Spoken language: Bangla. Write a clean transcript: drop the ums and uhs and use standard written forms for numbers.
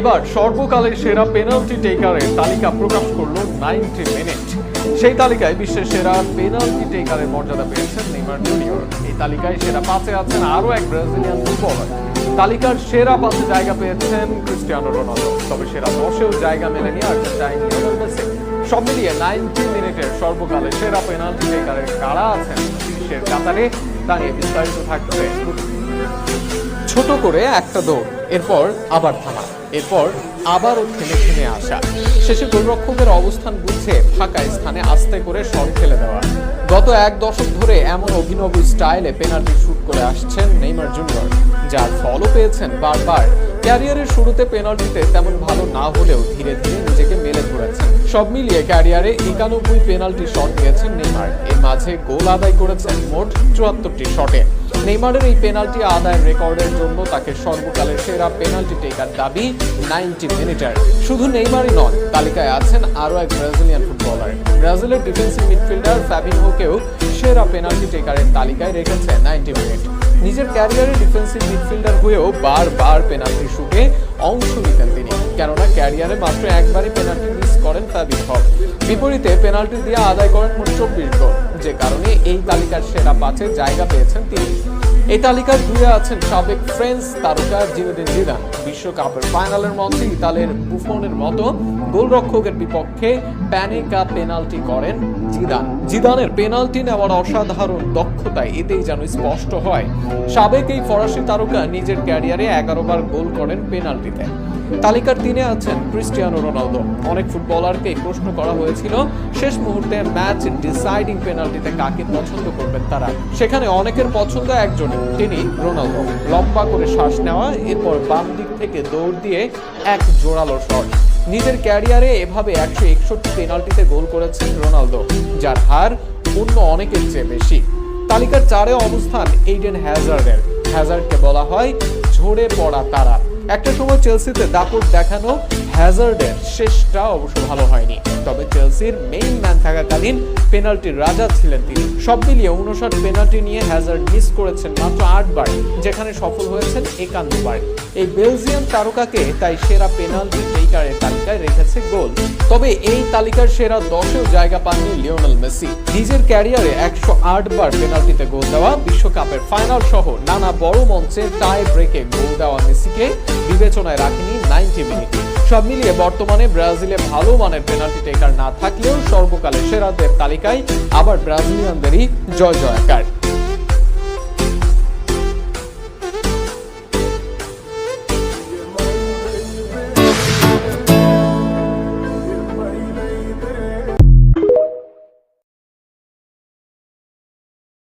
এবার সর্বকালের সেরা পেনাল্টি টেকারের তালিকা প্রকাশ করলো 90 মিনিট। সেই তালিকায় বিশ্বের সেরা পেনাল্টি টেকারের মর্যাদা পেয়েছেন নেইমার জুনিয়র। এই তালিকায় সেরা 5-এ আছেন আরো এক ব্রাজিলিয়ান ফুটবলার। তালিকার সেরা 5-এ জায়গা পেয়েছেন ক্রিস্টিয়ানো রোনালদো। তবে সেরা 10-এও জায়গা মেলেনি আর্জেন্টাইন লিওনেল মেসি। সব মিলিয়ে 90 মিনিটের সর্বকালের সেরা পেনাল্টি টেকারের কারা আছেন শীর্ষের কাতারে তা নিয়ে বিস্তারিত থাকছে। ছোট করে একটা দৌড়, এরপর আবার থামা, এরপর আবারও থেমে থেমে আসা, শেষে গোলরক্ষকের অবস্থান বুঝে ফাঁকা স্থানে আস্তে করে শট ফেলে দেওয়া। গত এক দশক ধরে এমন অভিনব স্টাইলে পেনাল্টি শুট করে আসছেন নেইমার জুনিয়র, যার ফলও পেয়েছেন বারবার। ক্যারিয়ারের শুরুতে পেনাল্টিতে তেমন ভালো না হলেও ধীরে ধীরে নিজেকে মেলে ধরেছেন। সব মিলিয়ে ক্যারিয়ারে 91 পেনাল্টি শট দিয়েছেন নেইমার। এর মাঝে গোল আদায় করেছেন মোট 74টি শটে। নেইমারের এই পেনাল্টি আদায়ের রেকর্ডের জন্য তাকে সর্বকালের সেরা পেনাল্টি টেকার দাবি 90 মিনিটার। শুধু নেইমারই নন, তালিকায় আছেন আরো এক ব্রাজিলিয়ান ফুটবলার। ব্রাজিলের ডিফেন্সিভ মিডফিল্ডার ফাবিনহোকেও সেরা পেনাল্টি টেকারের তালিকায় রেখেছে 90 মিনিট। নিজের ক্যারিয়ারে ডিফেন্সিভ মিডফিল্ডার হয়েও বারবার পেনাল্টি শুটে অংশ নিতেন তিনি, কেননা ক্যারিয়ারে মাত্র একবারই পেনাল্টি মিস করেন ফাবিনহো। বিপরীতে পেনাল্টি দিয়ে আদায় করেন মোট 24 গোল, যে কারণে এই তালিকার সেরা 5-এ জায়গা পেয়েছেন তিনি। এই তালিকার ঘুরে আছেন সাবেক ফ্রেঞ্চ তারকা জিনেদিন জিদান। বিশ্বকাপের ফাইনালের মঞ্চে ইতালির বুফনের মতো গোলরক্ষকের বিপক্ষে প্যানিকা পেনাল্টি করেন জিদান। জিদানের পেনাল্টি নেওয়ার অসাধারণ দক্ষতায় এতেই যেন স্পষ্ট হয় সাবেক এই ফরাসি তারকা নিজের ক্যারিয়ারে 11 বার গোল করেন পেনাল্টিতে। তালিকার 3-এ আছেন ক্রিস্টিয়ানো রোনালদো। অনেক ফুটবলারকে প্রশ্ন করা হয়েছিল শেষ মুহূর্তে ম্যাচ ডিসাইডিং পেনাল্টিতে কাকে পছন্দ করবেন তারা। সেখানে অনেকের পছন্দ একজনই, তিনি রোনালদো। লম্বা করে শ্বাস নেওয়া, এরপর বাম দিক থেকে দৌড় দিয়ে এক জোরালো শট। নিজের ক্যারিয়ারে এভাবে 161 পেনাল্টিতে গোল করেছেন রোনালদো, যার হার অন্য অনেকের চেয়ে বেশি। তালিকার 4-এ অবস্থান এইডেন হ্যাজার্ডের। হ্যাজার্ডকে বলা হয় ঝরে পড়া তারা। একটা সময় চেলসিতে দাপট দেখানো হ্যাজার্ডের শেষটা অবশ্য ভালো হয়নি, তবে চেলসির মেইন ম্যান থাকাকালীন পেনাল্টির রাজা ছিলেন তিনি। সব মিলিয়ে 59 পেনাল্টি নিয়ে হ্যাজার্ড মিস করেছেন মাত্র 8 বার, যেখানে সফল হয়েছেন 51 বার। এই বেলজিয়ান তারকাকে তাই সেরা পেনাল্টি টেকারের তালিকায় রেখেছে গোল। তবে এই তালিকার সেরা 10-এও জায়গা পাননি লিওনেল মেসি। নিজের ক্যারিয়ারে 108 বার পেনাল্টিতে গোল দেওয়া, বিশ্বকাপের ফাইনাল সহ নানা বড় মঞ্চে টাই ব্রেকে গোল দেওয়া মেসিকে বিবেচনায় রাখেনি 90 মিনিট। সব মিলিয়ে বর্তমানে ব্রাজিলে ভালো মানের পেনাল্টি টেকার না থাকলেও সর্বকালের সেরাদের তালিকায় আবার ব্রাজিলিয়ানদেরই জয় জয়কার।